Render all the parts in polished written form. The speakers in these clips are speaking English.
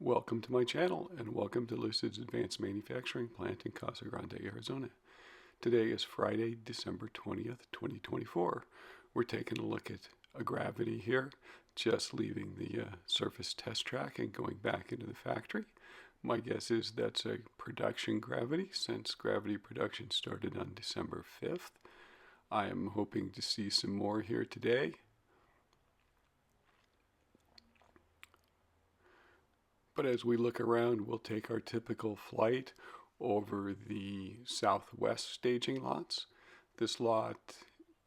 Welcome to my channel and welcome to Lucid's Advanced Manufacturing Plant in Casa Grande, Arizona. Today is Friday, December 20th, 2024. We're taking a look at a Gravity here, just leaving the surface test track and going back into the factory. My guess is that's a production Gravity since Gravity production started on December 5th. I am hoping to see some more here today. But as we look around, we'll take our typical flight over the southwest staging lots. This lot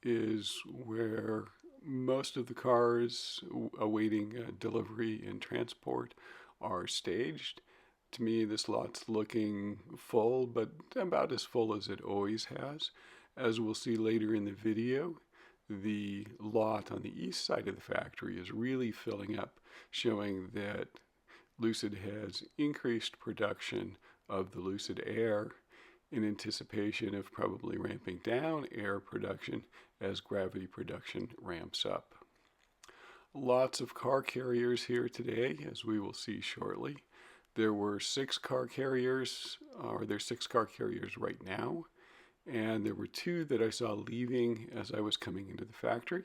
is where most of the cars awaiting delivery and transport are staged. To me, this lot's looking full, but about as full as it always has. As we'll see later in the video, the lot on the east side of the factory is really filling up, showing that Lucid has increased production of the Lucid Air in anticipation of probably ramping down Air production as Gravity production ramps up. Lots of car carriers here today, as we will see shortly. There were 6 car carriers, or there's 6 car carriers right now, and there were 2 that I saw leaving as I was coming into the factory.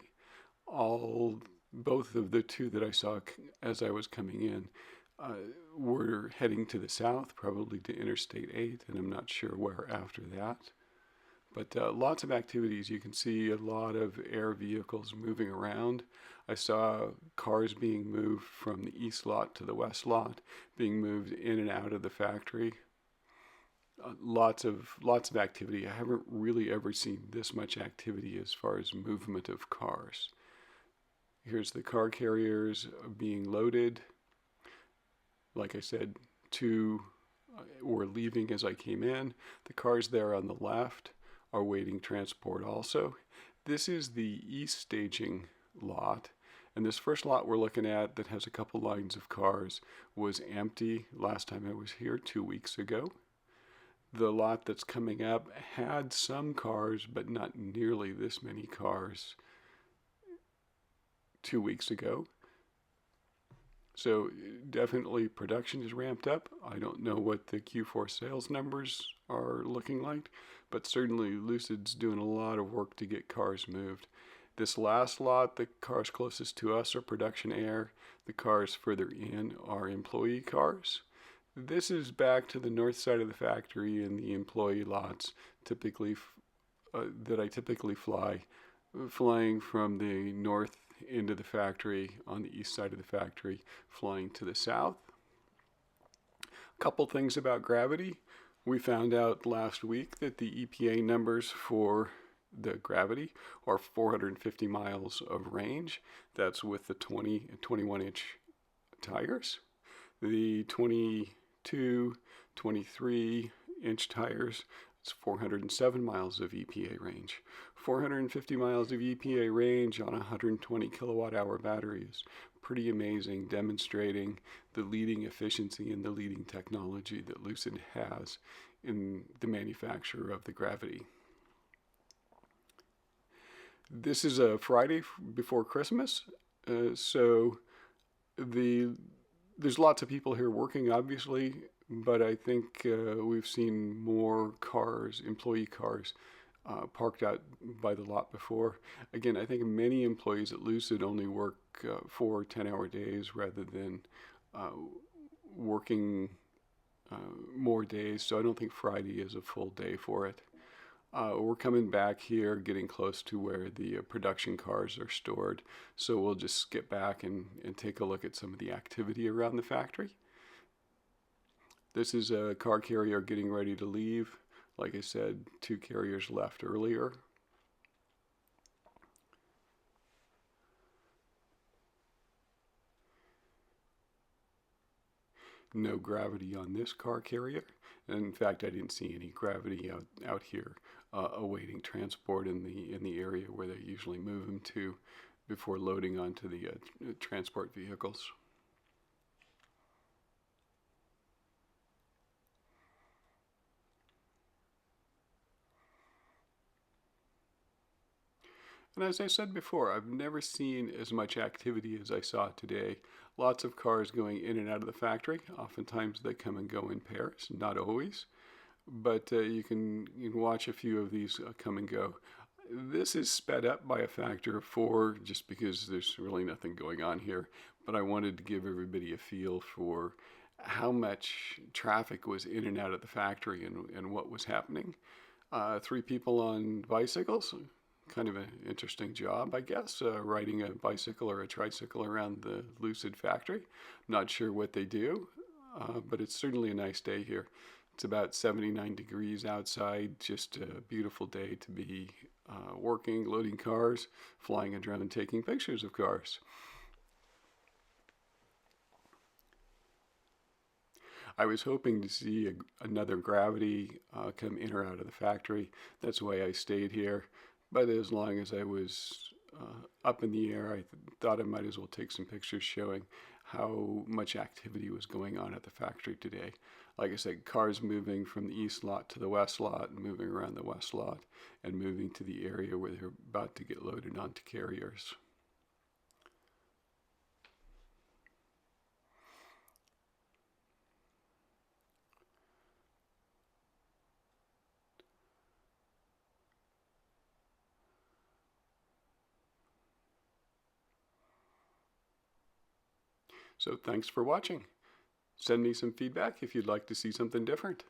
Both of the 2 that I saw as I was coming in we're heading to the south, probably to Interstate 8, and I'm not sure where after that. But lots of activities. You can see a lot of air vehicles moving around. I saw cars being moved from the east lot to the west lot, being moved in and out of the factory. Lots of activity. I haven't really ever seen this much activity as far as movement of cars. Here's the car carriers being loaded. Like I said, 2 were leaving as I came in. The cars there on the left are waiting transport also. This is the east staging lot, and this first lot we're looking at that has a couple lines of cars was empty last time I was here 2 weeks ago. The lot that's coming up had some cars, but not nearly this many cars 2 weeks ago. So definitely production is ramped up. I don't know what the Q4 sales numbers are looking like, but certainly Lucid's doing a lot of work to get cars moved. This last lot, the cars closest to us are production air. The cars further in are employee cars. This is back to the north side of the factory in the employee lots typically that I typically flying from the north into the factory on the east side of the factory, flying to the south. A couple things about Gravity. We found out last week that the EPA numbers for the Gravity are 450 miles of range. That's with the 20 and 21-inch tires. The 22, 23-inch tires, it's 407 miles of EPA range. 450 miles of EPA range on 120 kilowatt hour batteries. Pretty amazing, demonstrating the leading efficiency and the leading technology that Lucid has in the manufacture of the Gravity. This is a Friday before Christmas, so there's lots of people here working, obviously, but I think we've seen more cars, employee cars, parked out by the lot before. Again, I think many employees at Lucid only work 4 10-hour days rather than working more days, so I don't think Friday is a full day for it. We're coming back here, getting close to where the production cars are stored, so we'll just skip back and take a look at some of the activity around the factory. This is a car carrier getting ready to leave. Like I said, 2 carriers left earlier. No Gravity on this car carrier. And in fact, I didn't see any Gravity out here awaiting transport in the area where they usually move them to before loading onto the transport vehicles. And as I said before, I've never seen as much activity as I saw today. Lots of cars going in and out of the factory. Oftentimes they come and go in pairs, not always. But you can watch a few of these come and go. This is sped up by a factor of 4 just because there's really nothing going on here. But I wanted to give everybody a feel for how much traffic was in and out of the factory and what was happening. 3 people on bicycles, kind of an interesting job, I guess, riding a bicycle or a tricycle around the Lucid factory. Not sure what they do, but it's certainly a nice day here. It's about 79 degrees outside, just a beautiful day to be working, loading cars, flying a drone, taking pictures of cars. I was hoping to see another gravity come in or out of the factory. That's why I stayed here. But as long as I was up in the air, I thought I might as well take some pictures showing how much activity was going on at the factory today. Like I said, cars moving from the east lot to the west lot, and moving around the west lot, and moving to the area where they're about to get loaded onto carriers. So thanks for watching. Send me some feedback if you'd like to see something different.